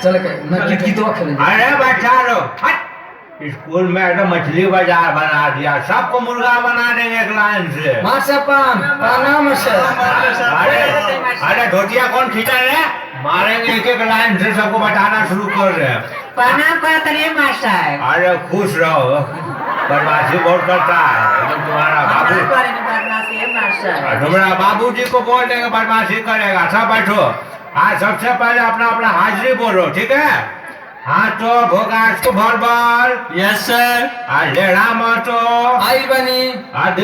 चल के मैं गीतवा खेले। अरे बच्चा लोग हट! स्कूल में एकदम मछली बाजार बना दिया, सबको मुर्गा बना देंगे एक लाइन से। मास्टर प्रणाम सर। अरे धोतिया कौन खींचा है? मारेंगे एक एक लाइन से, सबको बताना शुरू कर रहे हैं। प्रणाम करते रहिए मास्टर। अरे खुश रहो, बदमाशी बहुत करता है तो तुम्हारा बाबू। तुम्हारा बाबूजी को बोल देंगे बदमाशी करेगा। सब बैठो, आज सबसे पहले अपना अपना हाजिरी बोलो, ठीक है? हाँ तो भोगास को भर भर। Yes sir. आज लेड़ा मतो आई बनी। आज